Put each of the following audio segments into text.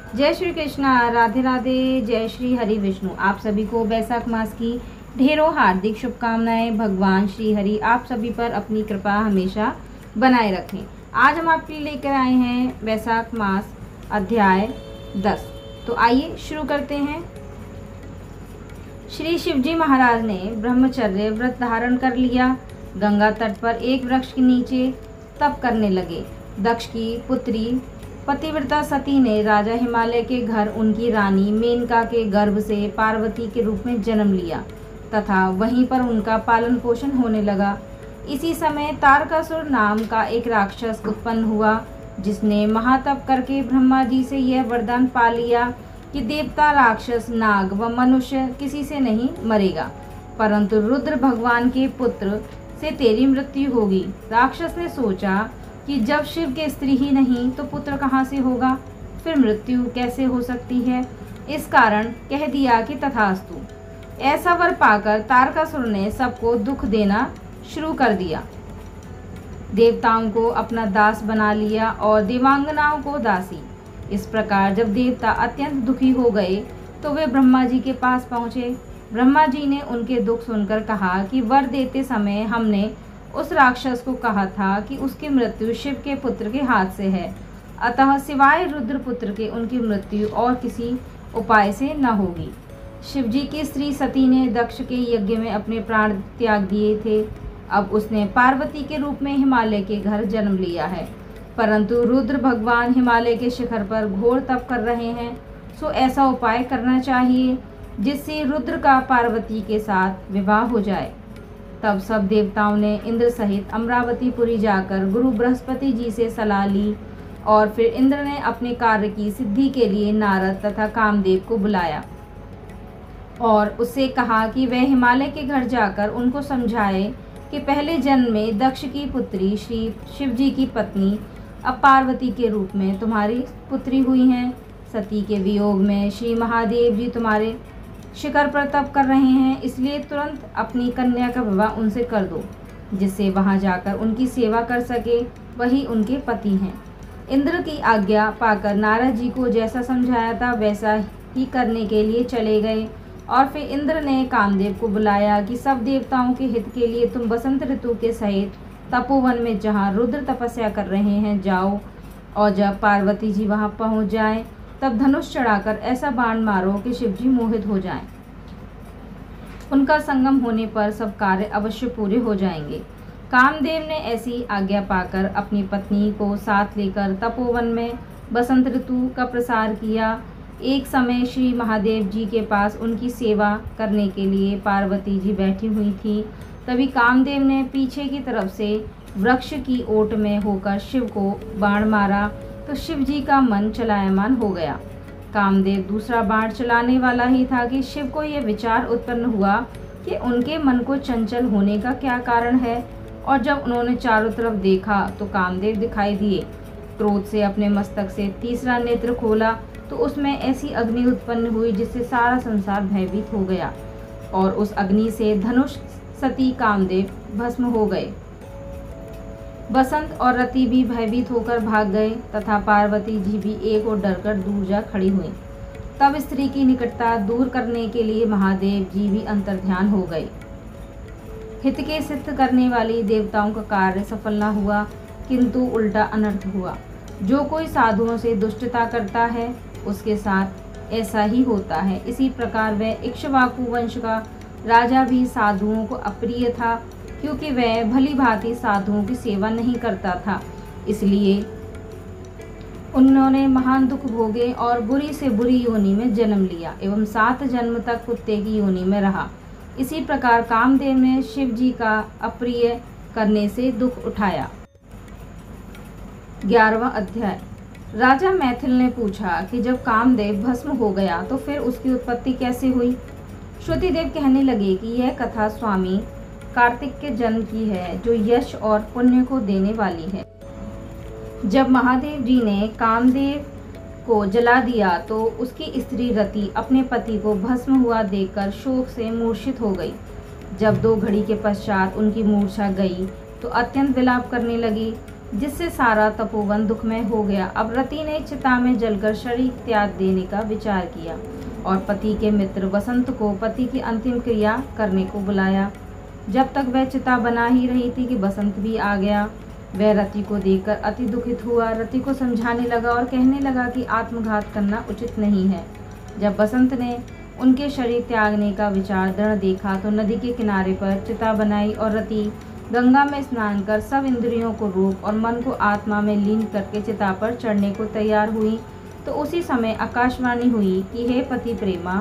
जय श्री कृष्णा, राधे राधे, जय श्री हरि विष्णु। आप सभी को वैशाख मास की ढेरों हार्दिक शुभकामनाएं। भगवान श्री हरि आप सभी पर अपनी कृपा हमेशा बनाए रखें। आज हम आपके लिए लेकर आए हैं वैशाख मास अध्याय 10। तो आइए शुरू करते हैं। श्री शिवजी महाराज ने ब्रह्मचर्य व्रत धारण कर लिया। गंगा तट पर एक वृक्ष के नीचे तप करने लगे। दक्ष की पुत्री पतिव्रता सती ने राजा हिमालय के घर उनकी रानी मेनका के गर्भ से पार्वती के रूप में जन्म लिया तथा वहीं पर उनका पालन पोषण होने लगा। इसी समय तारकासुर नाम का एक राक्षस उत्पन्न हुआ, जिसने महातप करके ब्रह्मा जी से यह वरदान पा लिया कि देवता, राक्षस, नाग व मनुष्य किसी से नहीं मरेगा, परंतु रुद्र भगवान के पुत्र से तेरी मृत्यु होगी। राक्षस ने सोचा कि जब शिव के स्त्री ही नहीं तो पुत्र कहाँ से होगा, फिर मृत्यु कैसे हो सकती है। इस कारण कह दिया कि तथास्तु। ऐसा वर पाकर तारकासुर ने सबको दुख देना शुरू कर दिया। देवताओं को अपना दास बना लिया और देवांगनाओं को दासी। इस प्रकार जब देवता अत्यंत दुखी हो गए तो वे ब्रह्मा जी के पास पहुँचे। ब्रह्मा जी ने उनके दुख सुनकर कहा कि वर देते समय हमने उस राक्षस को कहा था कि उसकी मृत्यु शिव के पुत्र के हाथ से है, अतः सिवाय रुद्र पुत्र के उनकी मृत्यु और किसी उपाय से न होगी। शिवजी की स्त्री सती ने दक्ष के यज्ञ में अपने प्राण त्याग दिए थे। अब उसने पार्वती के रूप में हिमालय के घर जन्म लिया है, परंतु रुद्र भगवान हिमालय के शिखर पर घोर तप कर रहे हैं, सो ऐसा उपाय करना चाहिए जिससे रुद्र का पार्वती के साथ विवाह हो जाए। तब सब देवताओं ने इंद्र सहित अमरावतीपुरी जाकर गुरु बृहस्पति जी से सलाह ली और फिर इंद्र ने अपने कार्य की सिद्धि के लिए नारद तथा कामदेव को बुलाया और उससे कहा कि वह हिमालय के घर जाकर उनको समझाए कि पहले जन्म में दक्ष की पुत्री श्री शिवजी की पत्नी अब पार्वती के रूप में तुम्हारी पुत्री हुई हैं। सती के वियोग में श्री महादेव जी तुम्हारे शिखर पर तप कर रहे हैं, इसलिए तुरंत अपनी कन्या का विवाह उनसे कर दो, जिससे वहां जाकर उनकी सेवा कर सके, वही उनके पति हैं। इंद्र की आज्ञा पाकर नारद जी को जैसा समझाया था वैसा ही करने के लिए चले गए और फिर इंद्र ने कामदेव को बुलाया कि सब देवताओं के हित के लिए तुम बसंत ऋतु के सहित तपोवन में जहाँ रुद्र तपस्या कर रहे हैं जाओ, और जब पार्वती जी वहाँ पहुँच जाएं तब धनुष चढ़ाकर ऐसा बाण मारो कि शिवजी मोहित हो जाएं। उनका संगम होने पर सब कार्य अवश्य पूरे हो जाएंगे। कामदेव ने ऐसी आज्ञा पाकर अपनी पत्नी को साथ लेकर तपोवन में बसंत ऋतु का प्रसार किया। एक समय श्री महादेव जी के पास उनकी सेवा करने के लिए पार्वती जी बैठी हुई थी। तभी कामदेव ने पीछे की तरफ से वृक्ष की ओट में होकर शिव को बाण मारा तो शिव जी का मन चलायमान हो गया। कामदेव दूसरा बाण चलाने वाला ही था कि शिव को यह विचार उत्पन्न हुआ कि उनके मन को चंचल होने का क्या कारण है, और जब उन्होंने चारों तरफ देखा तो कामदेव दिखाई दिए। क्रोध से अपने मस्तक से तीसरा नेत्र खोला तो उसमें ऐसी अग्नि उत्पन्न हुई जिससे सारा संसार भयभीत हो गया और उस अग्नि से धनुष, सती, कामदेव भस्म हो गए। बसंत और रति भी भयभीत होकर भाग गए तथा पार्वती जी भी एक और डरकर दूर जा खड़ी हुई। तब स्त्री की निकटता दूर करने के लिए महादेव जी भी अंतर्ध्यान हो गए। हित के सिद्ध करने वाली देवताओं का कार्य सफल न हुआ, किंतु उल्टा अनर्थ हुआ। जो कोई साधुओं से दुष्टता करता है उसके साथ ऐसा ही होता है। इसी प्रकार वह इक्ष्वाकु वंश का राजा भी साधुओं को अप्रिय था, क्योंकि वह भली भांति साधुओं की सेवा नहीं करता था। इसलिए उन्होंने महान दुख भोगे और बुरी से बुरी योनि में जन्म लिया एवं 7 जन्म तक कुत्ते की योनि में रहा। इसी प्रकार कामदेव ने शिव जी का अप्रिय करने से दुख उठाया। 11वां अध्याय। राजा मैथिल ने पूछा कि जब कामदेव भस्म हो गया तो फिर उसकी उत्पत्ति कैसे हुई। श्रुतिदेव कहने लगे कि यह कथा स्वामी कार्तिक के जन्म की है, जो यश और पुण्य को देने वाली है। जब महादेव जी ने कामदेव को जला दिया तो उसकी स्त्री रति अपने पति को भस्म हुआ देखकर शोक से मूर्छित हो गई। जब 2 घड़ी के पश्चात उनकी मूर्छा गई तो अत्यंत विलाप करने लगी। जिससे सारा तपोवन दुखमय हो गया। अब रति ने चिता में जलकर शरीर त्याग देने का विचार किया और पति के मित्र वसंत को पति की अंतिम क्रिया करने को बुलाया। जब तक वह चिता बना ही रही थी कि बसंत भी आ गया। वह रति को देखकर अति दुखित हुआ। रति को समझाने लगा और कहने लगा कि आत्मघात करना उचित नहीं है। जब बसंत ने उनके शरीर त्यागने का विचार दृढ़ देखा तो नदी के किनारे पर चिता बनाई और रति गंगा में स्नान कर सब इंद्रियों को रोक और मन को आत्मा में लीन करके चिता पर चढ़ने को तैयार हुई। तो उसी समय आकाशवाणी हुई कि हे पति प्रेमा,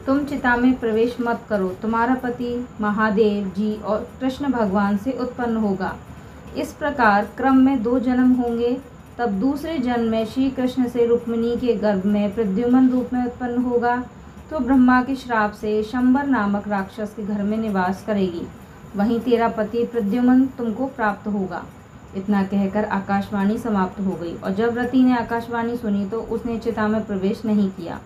तुम चिता में प्रवेश मत करो, तुम्हारा पति महादेव जी और कृष्ण भगवान से उत्पन्न होगा। इस प्रकार क्रम में 2 जन्म होंगे। तब दूसरे जन्म में श्री कृष्ण से रुक्मिणी के गर्भ में प्रद्युम्न रूप में उत्पन्न होगा तो ब्रह्मा के श्राप से शंबर नामक राक्षस के घर में निवास करेगी। वहीं तेरा पति प्रद्युम्न तुमको प्राप्त होगा। इतना कहकर आकाशवाणी समाप्त हो गई और जब रति ने आकाशवाणी सुनी तो उसने चिता में प्रवेश नहीं किया,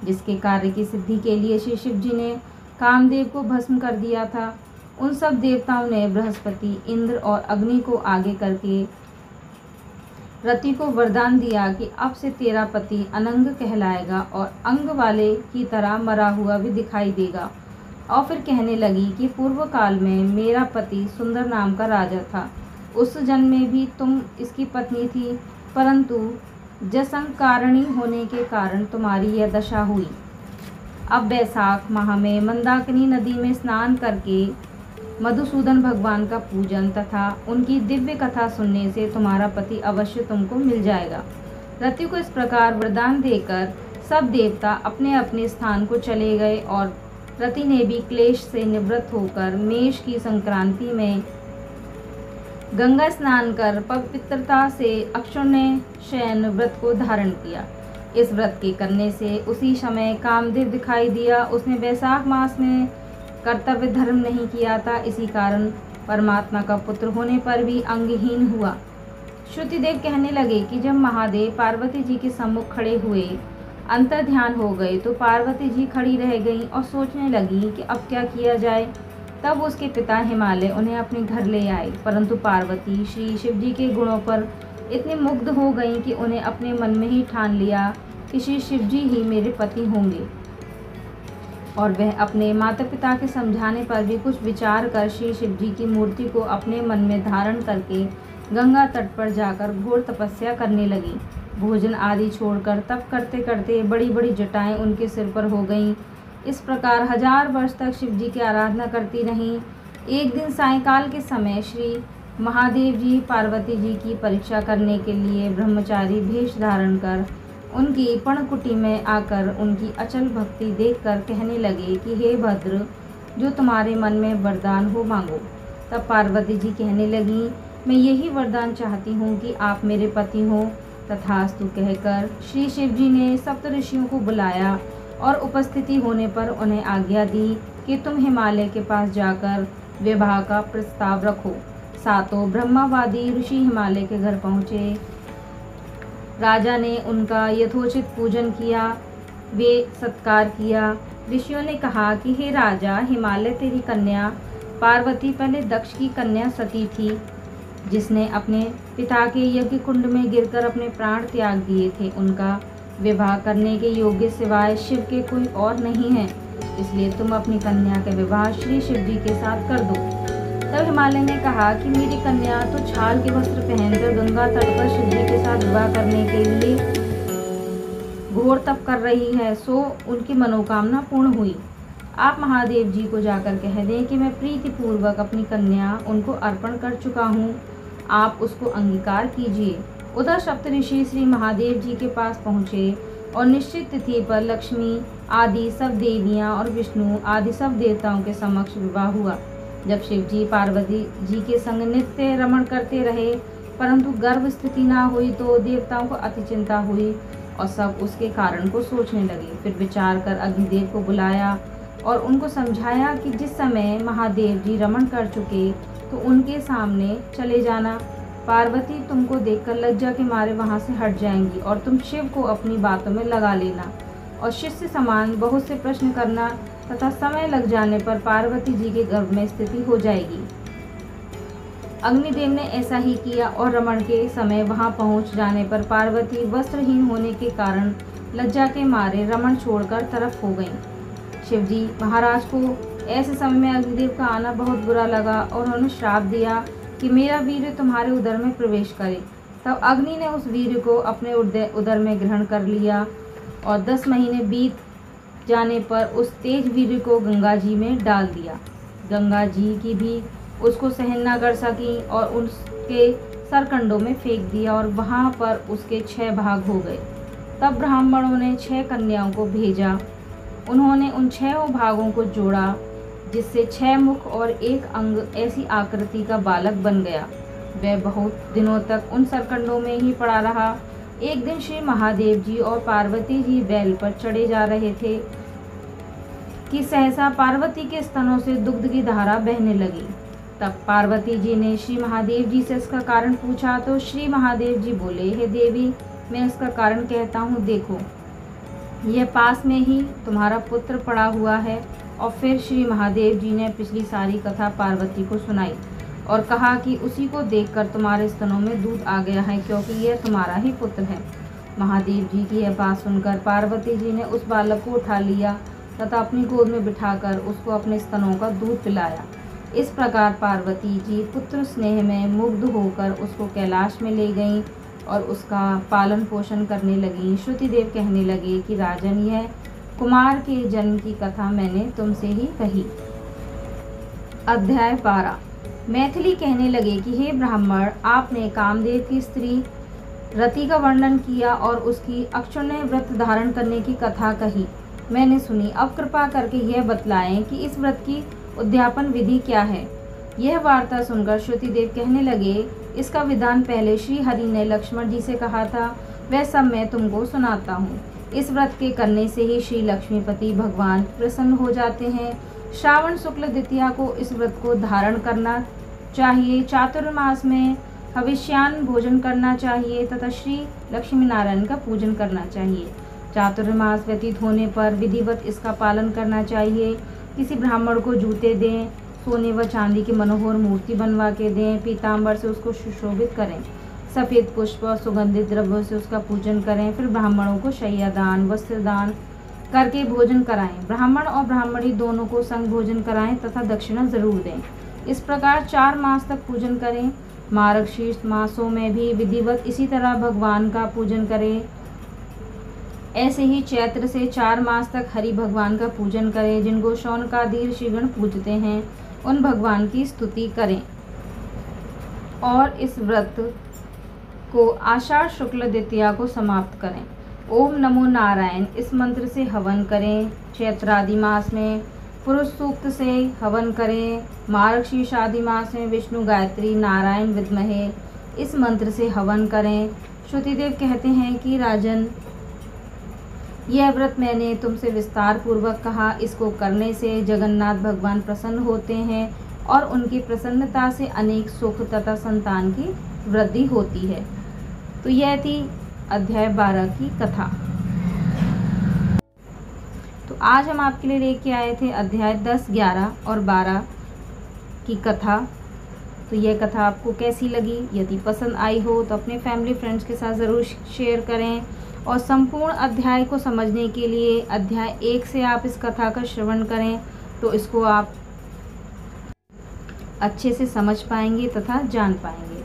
जिसके कार्य की सिद्धि के लिए श्री शिव जी ने कामदेव को भस्म कर दिया था। उन सब देवताओं ने बृहस्पति, इंद्र और अग्नि को आगे करके रति को वरदान दिया कि अब से तेरा पति अनंग कहलाएगा और अंग वाले की तरह मरा हुआ भी दिखाई देगा। और फिर कहने लगी कि पूर्व काल में मेरा पति सुंदर नाम का राजा था। उस जन्म में भी तुम इसकी पत्नी थी, परंतु जसंकारणी होने के कारण तुम्हारी यह दशा हुई। अब वैशाख माह में मंदाकिनी नदी में स्नान करके मधुसूदन भगवान का पूजन तथा उनकी दिव्य कथा सुनने से तुम्हारा पति अवश्य तुमको मिल जाएगा। रति को इस प्रकार वरदान देकर सब देवता अपने अपने स्थान को चले गए और रति ने भी क्लेश से निवृत्त होकर मेष की संक्रांति में गंगा स्नान कर पवित्रता से अक्षुण्य शयन व्रत को धारण किया। इस व्रत के करने से उसी समय कामदेव दिखाई दिया। उसने वैशाख मास में कर्तव्य धर्म नहीं किया था, इसी कारण परमात्मा का पुत्र होने पर भी अंगहीन हुआ। श्रुतिदेव कहने लगे कि जब महादेव पार्वती जी के सम्मुख खड़े हुए अंतर ध्यान हो गए तो पार्वती जी खड़ी रह गईं और सोचने लगी कि अब क्या किया जाए। तब उसके पिता हिमालय उन्हें अपने घर ले आए, परंतु पार्वती श्री शिव जी के गुणों पर इतनी मुग्ध हो गईं कि उन्हें अपने मन में ही ठान लिया कि श्री शिव जी ही मेरे पति होंगे। और वह अपने माता पिता के समझाने पर भी कुछ विचार कर श्री शिव जी की मूर्ति को अपने मन में धारण करके गंगा तट पर जाकर घोर तपस्या करने लगी। भोजन आदि छोड़कर तप करते करते बड़ी बड़ी जटाएं उनके सिर पर हो गईं। इस प्रकार 1000 वर्ष तक शिव जी की आराधना करती रहीं। एक दिन सायंकाल के समय श्री महादेव जी पार्वती जी की परीक्षा करने के लिए ब्रह्मचारी भेष धारण कर उनकी पर्णकुटी में आकर उनकी अचल भक्ति देखकर कहने लगे कि हे भद्र, जो तुम्हारे मन में वरदान हो मांगो। तब पार्वती जी कहने लगी, मैं यही वरदान चाहती हूँ कि आप मेरे पति हों। तथास्तु कहकर श्री शिव जी ने सप्त ऋषियों को बुलाया और उपस्थिति होने पर उन्हें आज्ञा दी कि तुम हिमालय के पास जाकर विवाह का प्रस्ताव रखो। सातों ब्रह्मवादी ऋषि हिमालय के घर पहुँचे। राजा ने उनका यथोचित पूजन किया, वे सत्कार किया। ऋषियों ने कहा कि हे राजा, हिमालय तेरी कन्या पार्वती पहले दक्ष की कन्या सती थी, जिसने अपने पिता के यज्ञ कुंड में गिरकर अपने प्राण त्याग दिए थे। उनका विवाह करने के योग्य सिवाय शिव के कोई और नहीं है, इसलिए तुम अपनी कन्या का विवाह श्री शिव जी के साथ कर दो। तब हिमालय ने कहा कि मेरी कन्या तो छाल के वस्त्र पहनकर गंगा तट पर शिव जी के साथ विवाह करने के लिए घोर तप कर रही है, सो उनकी मनोकामना पूर्ण हुई। आप महादेव जी को जाकर कह दें कि मैं प्रीतिपूर्वक अपनी कन्या उनको अर्पण कर चुका हूँ, आप उसको अंगीकार कीजिए। उधर सप्तऋषि श्री महादेव जी के पास पहुँचे और निश्चित तिथि पर लक्ष्मी आदि सब देवियाँ और विष्णु आदि सब देवताओं के समक्ष विवाह हुआ। जब शिव जी पार्वती जी के संग नित्य रमण करते रहे, परंतु गर्भ स्थिति ना हुई तो देवताओं को अति चिंता हुई और सब उसके कारण को सोचने लगे। फिर विचार कर अग्निदेव को बुलाया और उनको समझाया कि जिस समय महादेव जी रमण कर चुके तो उनके सामने चले जाना। पार्वती तुमको देखकर लज्जा के मारे वहाँ से हट जाएंगी और तुम शिव को अपनी बातों में लगा लेना और शिष्य समान बहुत से प्रश्न करना तथा समय लग जाने पर पार्वती जी के गर्भ में स्थिति हो जाएगी। अग्निदेव ने ऐसा ही किया और रमण के समय वहां पहुंच जाने पर पार्वती वस्त्रहीन होने के कारण लज्जा के मारे रमण छोड़कर तरफ हो गईं। शिवजी महाराज को ऐसे समय में अग्निदेव का आना बहुत बुरा लगा और उन्होंने श्राप दिया कि मेरा वीर्य तुम्हारे उदर में प्रवेश करे। तब अग्नि ने उस वीर्य को अपने उदर में ग्रहण कर लिया और 10 महीने बीत जाने पर उस तेज वीर्य को गंगा जी में डाल दिया। गंगा जी की भी उसको सहन न कर सकी और उसके सरकंडों में फेंक दिया और वहाँ पर उसके 6 भाग हो गए। तब ब्राह्मणों ने 6 कन्याओं को भेजा। उन्होंने उन 6 भागों को जोड़ा जिससे 6 मुख और 1 अंग ऐसी आकृति का बालक बन गया। वह बहुत दिनों तक उन सरकंडों में ही पड़ा रहा। एक दिन श्री महादेव जी और पार्वती जी बैल पर चढ़े जा रहे थे कि सहसा पार्वती के स्तनों से दुग्ध की धारा बहने लगी। तब पार्वती जी ने श्री महादेव जी से इसका कारण पूछा तो श्री महादेव जी बोले, हे देवी, मैं इसका कारण कहता हूँ, देखो यह पास में ही तुम्हारा पुत्र पड़ा हुआ है। और फिर श्री महादेव जी ने पिछली सारी कथा पार्वती को सुनाई और कहा कि उसी को देखकर तुम्हारे स्तनों में दूध आ गया है, क्योंकि यह तुम्हारा ही पुत्र है। महादेव जी की यह बात सुनकर पार्वती जी ने उस बालक को उठा लिया तथा अपनी गोद में बिठाकर उसको अपने स्तनों का दूध पिलाया। इस प्रकार पार्वती जी पुत्र स्नेह में मुग्ध होकर उसको कैलाश में ले गईं और उसका पालन पोषण करने लगी। श्रुतिदेव कहने लगे कि राजन, यह कुमार के जन्म की कथा मैंने तुमसे ही कही। अध्याय 12। मैथिली कहने लगे कि हे ब्राह्मण, आपने कामदेव की स्त्री रति का वर्णन किया और उसकी अक्षुण्य व्रत धारण करने की कथा कही, मैंने सुनी। अब कृपा करके यह बतलाएं कि इस व्रत की उद्यापन विधि क्या है। यह वार्ता सुनकर श्रुतिदेव कहने लगे, इसका विधान पहले श्री हरि ने लक्ष्मण जी से कहा था, वह सब मैं तुमको सुनाता हूँ। इस व्रत के करने से ही श्री लक्ष्मीपति भगवान प्रसन्न हो जाते हैं। श्रावण शुक्ल द्वितीया को इस व्रत को धारण करना चाहिए। चातुर्मास में हविष्यान्न भोजन करना चाहिए तथा श्री लक्ष्मी नारायण का पूजन करना चाहिए। चातुर्मास व्यतीत होने पर विधिवत इसका पालन करना चाहिए। किसी ब्राह्मण को जूते दें, सोने व चांदी की मनोहर मूर्ति बनवा के दें, पीताम्बर से उसको सुशोभित करें, सफ़ेद पुष्प और सुगंधित द्रव्यों से उसका पूजन करें। फिर ब्राह्मणों को शय्यादान, वस्त्रदान करके भोजन कराएं। ब्राह्मण और ब्राह्मणी दोनों को संग भोजन कराएं तथा दक्षिणा जरूर दें। इस प्रकार 4 मास तक पूजन करें। मार्गशीर्ष मासों में भी विधिवत इसी तरह भगवान का पूजन करें। ऐसे ही चैत्र से 4 मास तक हरि भगवान का पूजन करें। जिनको शौनकादि ऋषिगण पूजते हैं उन भगवान की स्तुति करें। और इस व्रत को आषाढ़ शुक्ल द्वितीया को समाप्त करें। ओम नमो नारायण इस मंत्र से हवन करें। चैत्रादि मास में पुरुष सूक्त से हवन करें। मार्गशीर्ष आदि मास में विष्णु गायत्री नारायण विद्महे इस मंत्र से हवन करें। श्रुतिदेव कहते हैं कि राजन, यह व्रत मैंने तुमसे विस्तार पूर्वक कहा। इसको करने से जगन्नाथ भगवान प्रसन्न होते हैं और उनकी प्रसन्नता से अनेक सुख तथा संतान की वृद्धि होती है। तो यह थी अध्याय 12 की कथा। तो आज हम आपके लिए लेके आए थे अध्याय 10, 11 और 12 की कथा। तो यह कथा आपको कैसी लगी? यदि पसंद आई हो तो अपने फैमिली फ्रेंड्स के साथ ज़रूर शेयर करें। और संपूर्ण अध्याय को समझने के लिए अध्याय 1 से आप इस कथा का श्रवण करें तो इसको आप अच्छे से समझ पाएंगे तथा जान पाएंगे।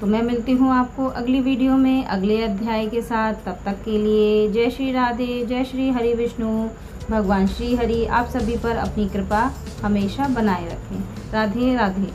तो मैं मिलती हूँ आपको अगली वीडियो में अगले अध्याय के साथ। तब तक के लिए जय श्री राधे, जय श्री हरि विष्णु। भगवान श्री हरि आप सभी पर अपनी कृपा हमेशा बनाए रखें। राधे राधे।